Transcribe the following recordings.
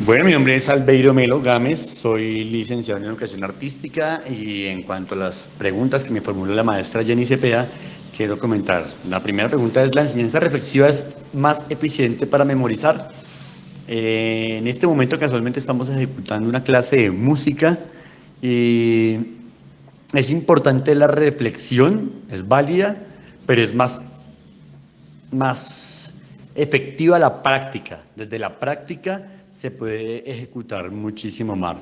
Bueno, mi nombre es Albeiro Melo Gámez, soy licenciado en Educación Artística y en cuanto a las preguntas que me formuló la maestra Jenny Cepeda, quiero comentar. La primera pregunta es, ¿la enseñanza reflexiva es más eficiente para memorizar? En este momento casualmente estamos ejecutando una clase de música y es importante la reflexión, es válida, pero es más efectiva la práctica. Desde la práctica se puede ejecutar muchísimo más.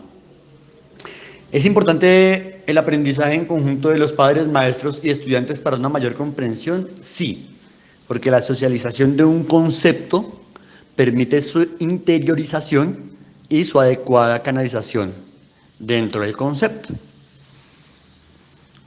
Es importante el aprendizaje en conjunto de los padres, maestros y estudiantes para una mayor comprensión, sí, porque la socialización de un concepto permite su interiorización y su adecuada canalización dentro del concepto.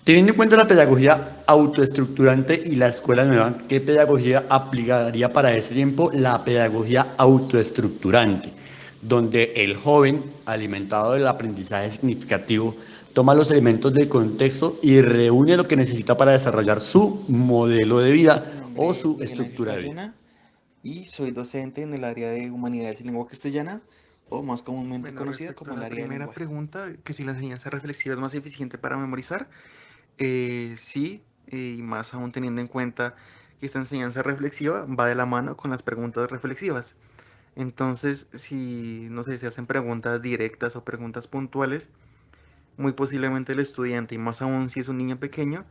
Teniendo en cuenta la pedagogía autoestructurante y la escuela nueva, ¿qué pedagogía aplicaría para ese tiempo? La pedagogía autoestructurante, donde el joven, alimentado del aprendizaje significativo, toma los elementos del contexto y reúne lo que necesita para desarrollar su modelo de vida Mi nombre o es su Miguel Ángel estructura de vida. Bayona y soy docente en el área de Humanidades y Lengua Castellana, o más comúnmente Bueno, conocida respecto como a el la área de primera lenguaje. pregunta, que si la enseñanza reflexiva es más eficiente para memorizar, sí, y más aún teniendo en cuenta que esta enseñanza reflexiva va de la mano con las preguntas reflexivas. Entonces, si, no sé, se hacen preguntas directas o preguntas puntuales, muy posiblemente el estudiante, y más aún si es un niño pequeño,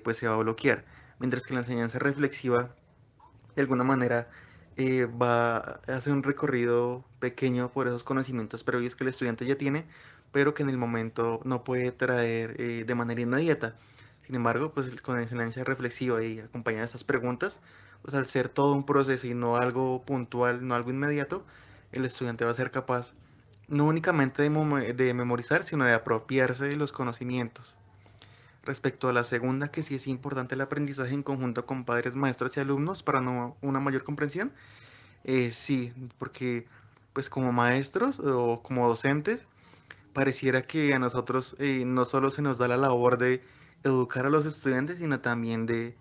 pues se va a bloquear. Mientras que la enseñanza reflexiva de alguna manera va a hacer un recorrido pequeño por esos conocimientos previos que el estudiante ya tiene, pero que en el momento no puede traer de manera inmediata. Sin embargo, pues con la enseñanza reflexiva y acompañada de estas preguntas, pues al ser todo un proceso y no algo puntual, no algo inmediato, el estudiante va a ser capaz no únicamente de memorizar, sino de apropiarse de los conocimientos. Respecto a la segunda, que sí es importante el aprendizaje en conjunto con padres, maestros y alumnos para una mayor comprensión, sí, porque pues como maestros o como docentes, pareciera que a nosotros no solo se nos da la labor de educar a los estudiantes, sino también de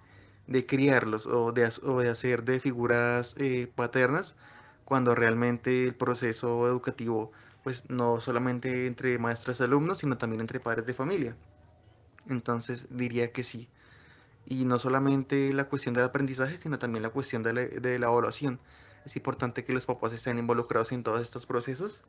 criarlos o de hacer de figuras paternas, cuando realmente el proceso educativo, pues no solamente entre maestros y alumnos, sino también entre padres de familia. Entonces diría que sí. Y no solamente la cuestión del aprendizaje, sino también la cuestión de la evaluación. Es importante que los papás estén involucrados en todos estos procesos,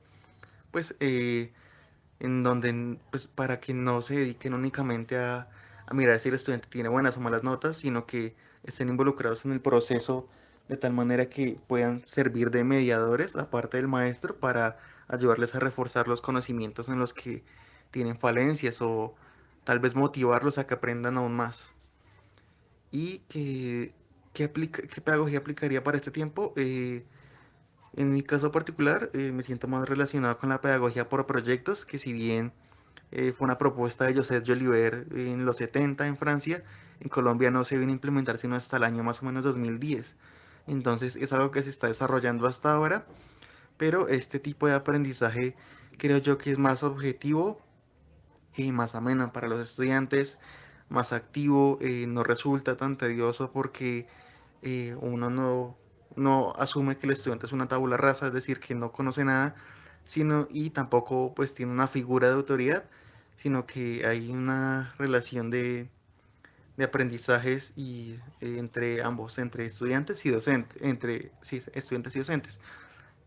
pues en donde, pues para que no se dediquen únicamente a mirar si el estudiante tiene buenas o malas notas, sino que estén involucrados en el proceso de tal manera que puedan servir de mediadores, aparte del maestro, para ayudarles a reforzar los conocimientos en los que tienen falencias o tal vez motivarlos a que aprendan aún más. ¿Y qué pedagogía aplicaría para este tiempo? En mi caso particular, me siento más relacionado con la pedagogía por proyectos, que si bien fue una propuesta de Joseph Jolivet en los 70 en Francia, en Colombia no se vino a implementar sino hasta el año más o menos 2010. Entonces es algo que se está desarrollando hasta ahora, pero este tipo de aprendizaje creo yo que es más objetivo y más ameno para los estudiantes, más activo, no resulta tan tedioso porque uno no asume que el estudiante es una tabula rasa, es decir, que no conoce nada, sino y tampoco pues tiene una figura de autoridad, sino que hay una relación de aprendizajes entre ambos, entre estudiantes y docentes, entre sí, estudiantes y docentes.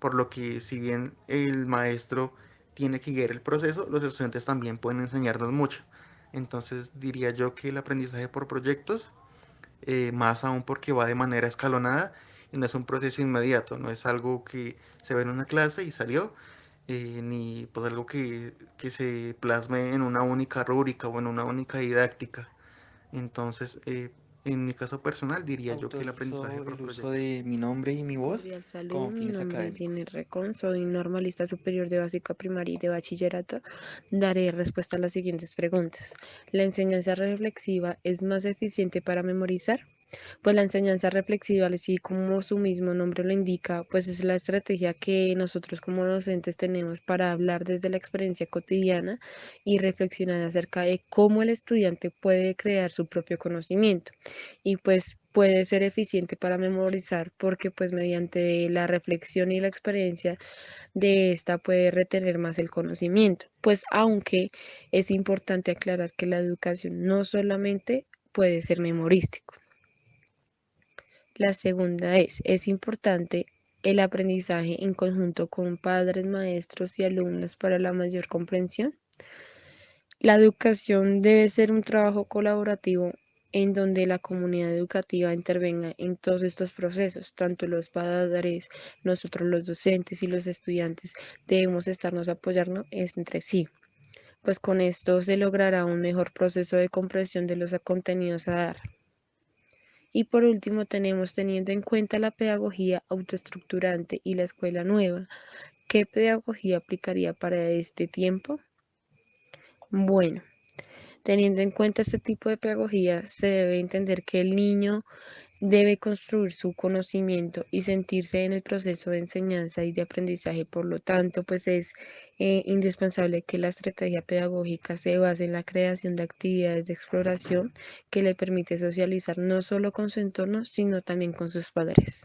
Por lo que si bien el maestro tiene que guiar el proceso, los estudiantes también pueden enseñarnos mucho. Entonces diría yo que el aprendizaje por proyectos, más aún porque va de manera escalonada y no es un proceso inmediato, no es algo que se ve en una clase y salió, ni pues algo que se plasme en una única rúbrica o en una única didáctica. Entonces, en mi caso personal diría yo que el aprendizaje Autorizo por el uso proyectos. de mi nombre y mi voz Cordial saludo, con mi fines nombre es académicos. Jenny Recon, soy normalista superior de básica primaria y de bachillerato. Daré respuesta a las siguientes preguntas. ¿La enseñanza reflexiva es más eficiente para memorizar? Pues la enseñanza reflexiva, así como su mismo nombre lo indica, pues es la estrategia que nosotros como docentes tenemos para hablar desde la experiencia cotidiana y reflexionar acerca de cómo el estudiante puede crear su propio conocimiento. Y pues puede ser eficiente para memorizar porque pues mediante la reflexión y la experiencia de esta puede retener más el conocimiento. Pues aunque es importante aclarar que la educación no solamente puede ser memorístico. La segunda es importante el aprendizaje en conjunto con padres, maestros y alumnos para la mayor comprensión. La educación debe ser un trabajo colaborativo en donde la comunidad educativa intervenga en todos estos procesos, tanto los padres, nosotros los docentes y los estudiantes debemos estarnos apoyando entre sí, pues con esto se logrará un mejor proceso de comprensión de los contenidos a dar. Y por último tenemos teniendo en cuenta la pedagogía autoestructurante y la escuela nueva. ¿Qué pedagogía aplicaría para este tiempo? Bueno, teniendo en cuenta este tipo de pedagogía, se debe entender que el niño debe construir su conocimiento y sentirse en el proceso de enseñanza y de aprendizaje. Por lo tanto, pues es indispensable que la estrategia pedagógica se base en la creación de actividades de exploración que le permite socializar no solo con su entorno, sino también con sus padres.